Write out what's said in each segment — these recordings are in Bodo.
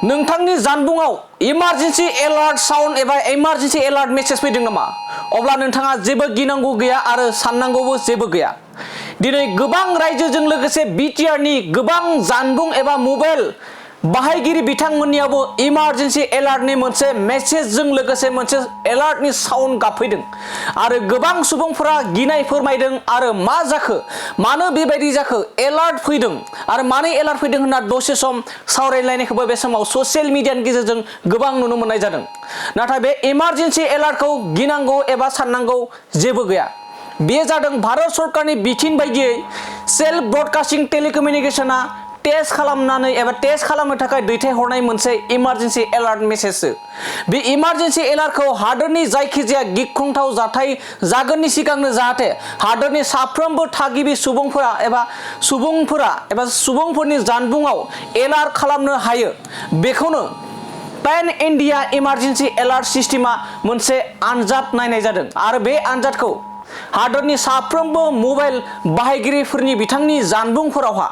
नोंथांनि जानबुङाव इमारजेन्सि एलार्ट साउन्ड एबा इमारजेन्सि एलार्ट मेसेज फैदों नामा? अब्ला नोंथाङा जेबो गिनांगौ गैया आरो साननांगौबो जेबो गैया। दिनै गोबां रायजोजों लोगोसे बिटिआरनि गोबां जानबुं एबा मबाइल बाहायगिरि बिथांमोननियावबो इमारजेन्सि एलार्टनि मोनसे मेसेजजों लोगोसे मोनसे एलार्टनि साउन्ड गाबफैदों आरो गोबां सुबुंफोरा गिनाय फोरमायदों आरो मा जाखो, मानो बेबायदि जाखो, एलार्ट फैदों आरो मानो एलार्ट फैदों होनना दसे सम सावरायलायनायखौबो बे समाव ससियेल मिडियानि गेजेरजों गोबां नुनो मोननाय जादों। नाथाय बे इमारजेन्सि एलार्टखौ गिनांगौ एबा साननांगौ जेबो गैया। बेयो जादों भारत सरकारनि बिथोन बायदियै सेल्फ ब्रडकास्टिं टेलिकमिउनिकेशना टेस्ट खालामनानै एबा टेस्ट खालामनो थाखाय दैथायहरनाय मोनसे इमारजेन्सि एलार्ट मेसेजसो। बे इमारजेन्सि एलार्टखौ हादोरनि जायखिजाया गिख्रंथाव जाथाय जागोननि सिगांनो जाहाथे हादोरनि साफ्रोमबो थागिबि सुबुंफोरनि जानबुङाव एलार्ट खालामनो हायो, बेखौनो पेन इन्डिया इमारजेन्सि एलार्ट सिस्टेमा मोनसे आनजाद नायनाय जादों आरो बे आनजादखौ हादोरनि साफ्रोमबो मबाइल बाहायगिरिफोरनि बिथांनि जानबुंफोरावहा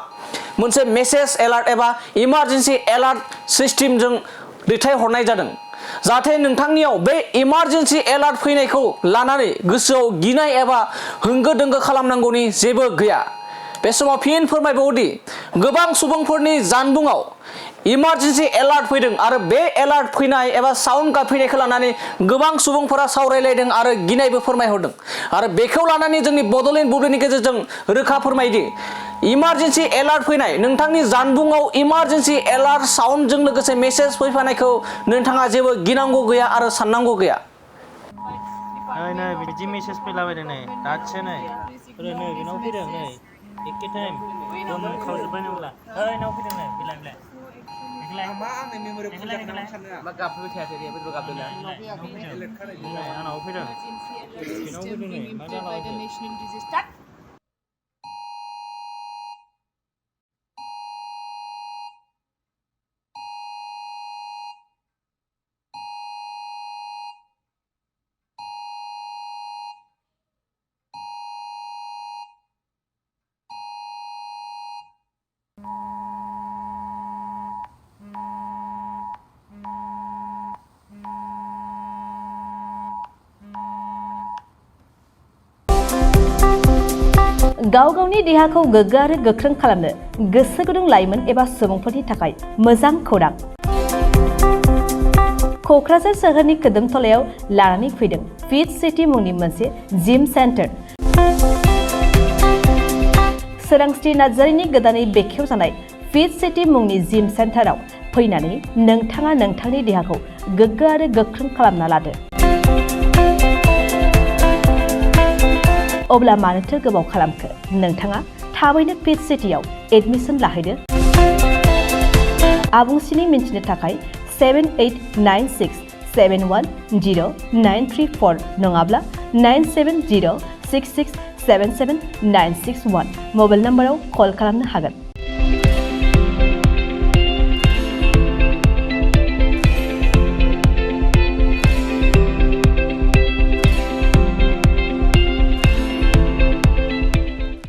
मोनसे मेसेज एलार्ट एबा इमारजेन्सि एलार्ट सिस्टेमजों दैथायहरनाय जादों जाहाथे नोंथांनियाव बे इमारजेन्सि एलार्ट फैनायखौ लानानै गोसोआव गिनाय एबा होंगो दोंगो खालामनांगौनि जेबो गैया। बे समाव फिन फोरमायबावोदि गोबां सुबुंफोरनि जानबुङाव इमारजेन्सि एलार्ट फैदों आरो बे एलार्ट फैनाय एबा साउन्ड गाबफैनायखौ लानानै गोबां सुबुंफोरा सावरायलायदों आरो गिनायबो फोरमायहरदों आरो बेखौ लानानै जोंनि बड'लेण्ड बुब्लिनि गेजेरजों रोखा फोरमायदि इमारजेन्सि एलार्ट फैनाय, नोंथांनि जानबुङाव इमारजेन्सि एलार्ट साउन्डजों लोगोसे मेसेज फैफानायखौ नोंथाङा जेबो गिनांगौ गैया आरो साननांगौ गैया। नै बिदि मेसेज फैलाबायदों नै दासो नै नै बेनाव फैदों नै एखे टाइम बन खावजोब्बाय नोंला नाव फैदों नै बिलाइ मा आंनि मेम'रि फुल जाखानाय साननो मा गाबफैबाय थायाखै दे बेबो गाबदोंना आंनाव फैदों बेनाव फैदों नै मा जालाबायखो गाव गावनि देहाखौ गोग्गो आरो गोख्रों खालामनो गोसो गुदुं लाइमोन एबा सुबुंफोरनि थाखाय मोजां खौरां। क'क्राझार सोहोरनि खोदोमथलायाव लानानै फैदों फिट सिटी मुंनि मोनसे जिम सेन्टार। सोरांस्रि नार्जारिनि गोदानै बेखेवजानाय फिट सिटी मुंनि जिम सेन्टाराव फैनानै नोंथाङा नोंथांनि देहाखौ गोग्गो आरो गोख्रों खालामना लादो। अब्ला मानोथो गोबाव खालामखो, नोंथाङा थाबैनो फिट सिटीआव एडमिसन लाहैदो। आबुंसिनै मिन्थिनो थाखाय 7896710934 नङाब्ला 9706677961 मबाइल नम्बराव कल खालामनो हागोन।